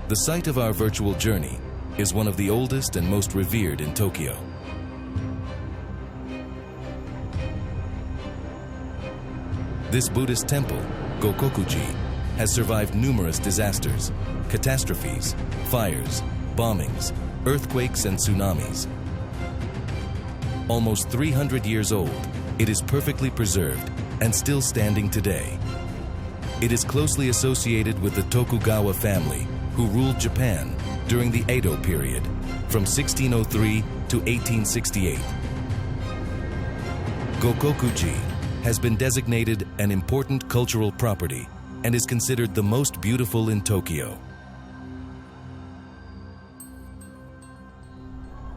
The site of our virtual journey is one of the oldest and most revered in Tokyo. This Buddhist temple, Gokoku-ji, has survived numerous disasters, catastrophes, fires, bombings, earthquakes, and tsunamis. Almost 300 years old, it is perfectly preserved and still standing today. It is closely associated with the Tokugawa family, who ruled Japan during the Edo period, from 1603 to 1868. Gokoku-ji has been designated an important cultural property and is considered the most beautiful in Tokyo.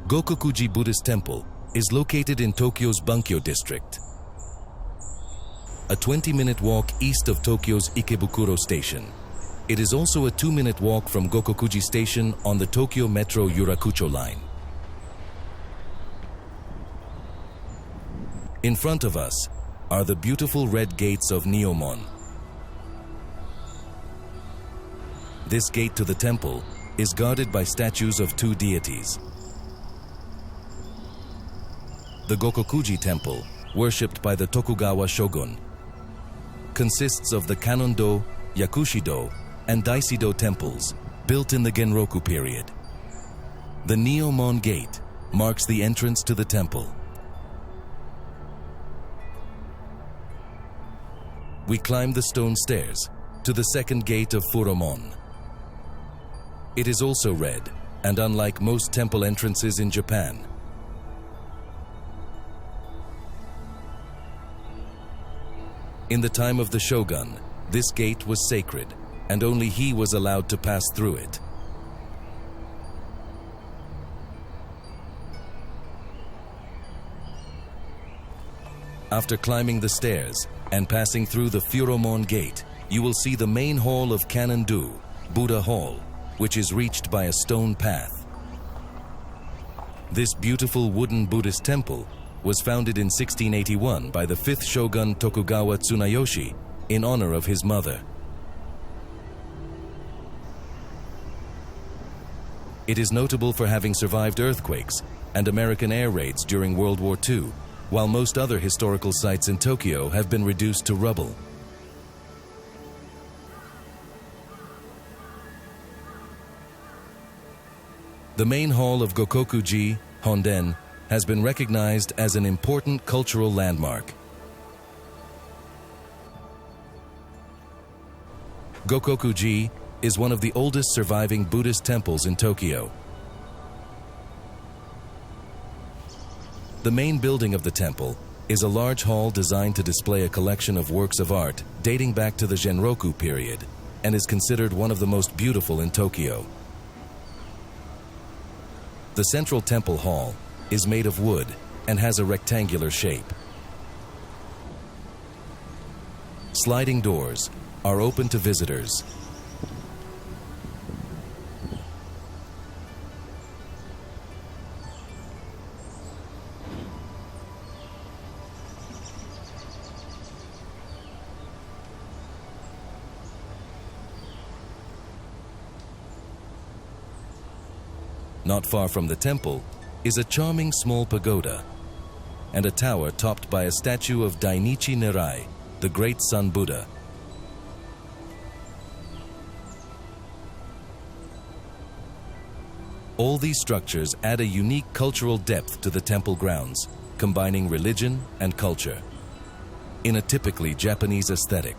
Gokokuji Buddhist Temple is located in Tokyo's Bunkyo district, a 20-minute walk east of Tokyo's Ikebukuro station. It is also a 2-minute walk from Gokokuji station on the Tokyo Metro Yurakucho line. In front of us are the beautiful red gates of Neomon. This gate to the temple is guarded by statues of 2 deities. The Gokokuji temple, worshipped by the Tokugawa shogun, consists of the Kannon-do, Yakushi-do, and Daishido temples, built in the Genroku period. The Neomon gate marks the entrance to the temple. We climb the stone stairs to the second gate of Furomon. It is also red, and unlike most temple entrances in Japan, in the time of the shogun, this gate was sacred, and only he was allowed to pass through it. After climbing the stairs and passing through the Furomon gate, you will see the main hall of Kannon-do, Buddha Hall, which is reached by a stone path. This beautiful wooden Buddhist temple was founded in 1681 by the 5th shogun Tokugawa Tsunayoshi in honor of his mother. It is notable for having survived earthquakes and American air raids during World War II, while most other historical sites in Tokyo have been reduced to rubble. The main hall of Gokokuji, Honden, has been recognized as an important cultural landmark. Gokokuji is one of the oldest surviving Buddhist temples in Tokyo. The main building of the temple is a large hall designed to display a collection of works of art dating back to the Genroku period and is considered one of the most beautiful in Tokyo. The central temple hall is made of wood and has a rectangular shape. Sliding doors are open to visitors. Not far from the temple is a charming small pagoda and a tower topped by a statue of Dainichi Nirai, the great Sun Buddha. All these structures add a unique cultural depth to the temple grounds, combining religion and culture in a typically Japanese aesthetic.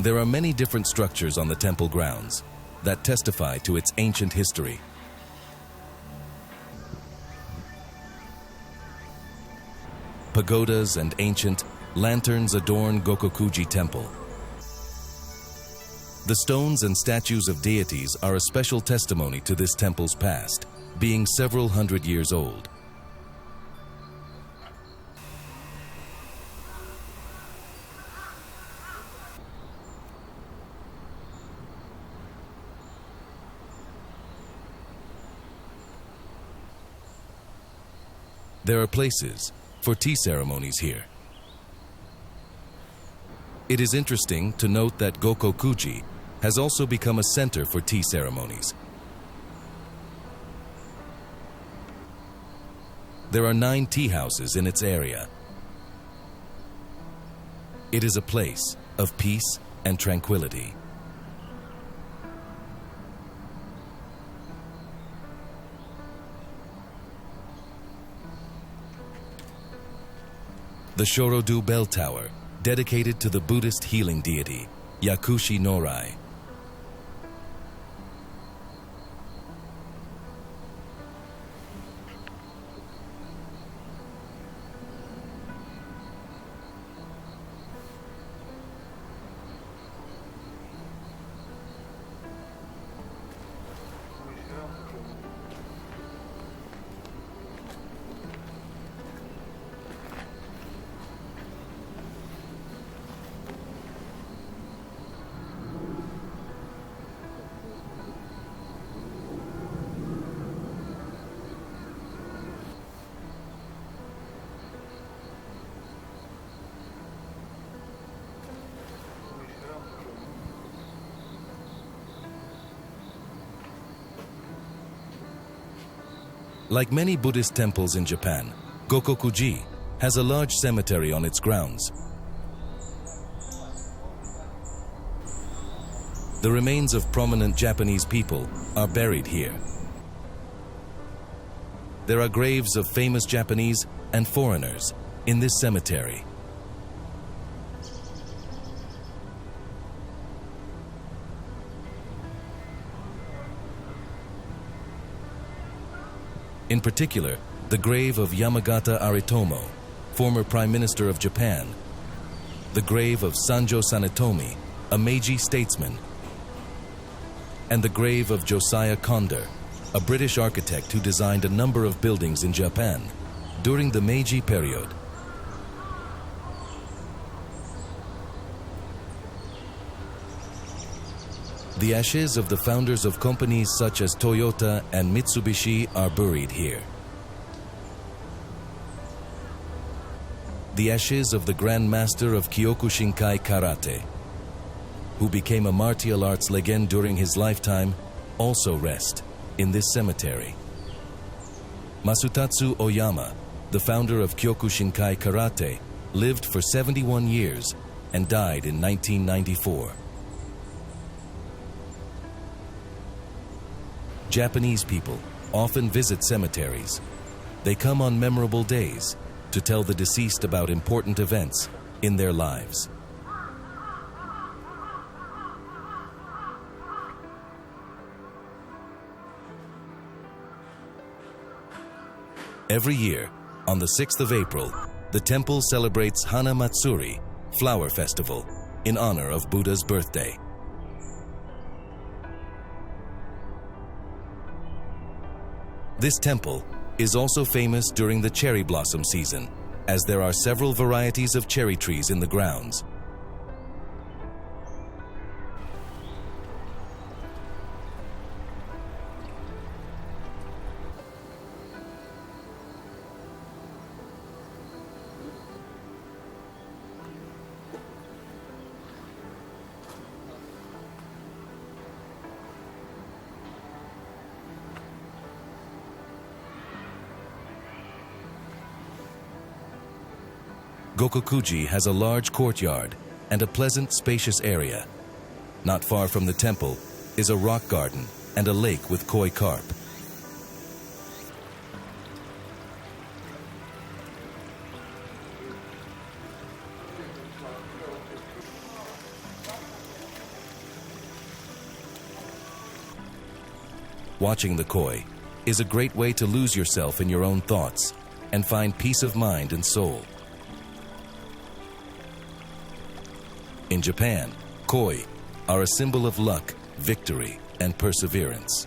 There are many different structures on the temple grounds that testify to its ancient history. pagodas, and ancient lanterns adorn Gokokuji Temple. The stones and statues of deities are a special testimony to this temple's past, being several hundred years old. There are places for tea ceremonies here. It is interesting to note that Gokokuji has also become a center for tea ceremonies. There are 9 tea houses in its area. It is a place of peace and tranquility. The Shorodu Bell Tower, dedicated to the Buddhist healing deity, Yakushi Norai. Like many Buddhist temples in Japan, Gokokuji has a large cemetery on its grounds. The remains of prominent Japanese people are buried here. There are graves of famous Japanese and foreigners in this cemetery. In particular, the grave of Yamagata Aritomo, former Prime Minister of Japan, the grave of Sanjo Sanetomi, a Meiji statesman, and the grave of Josiah Konder, a British architect who designed a number of buildings in Japan during the Meiji period. The ashes of the founders of companies such as Toyota and Mitsubishi are buried here. The ashes of the Grand Master of Kyokushinkai Karate, who became a martial arts legend during his lifetime, also rest in this cemetery. Masutatsu Oyama, the founder of Kyokushinkai Karate, lived for 71 years and died in 1994. Japanese people often visit cemeteries. They come on memorable days to tell the deceased about important events in their lives. Every year, on the 6th of April, the temple celebrates Hana Matsuri, Flower Festival, in honor of Buddha's birthday. This temple is also famous during the cherry blossom season, as there are several varieties of cherry trees in the grounds. Gokokuji has a large courtyard and a pleasant, spacious area. Not far from the temple is a rock garden and a lake with koi carp. Watching the koi is a great way to lose yourself in your own thoughts and find peace of mind and soul. In Japan, koi are a symbol of luck, victory, and perseverance.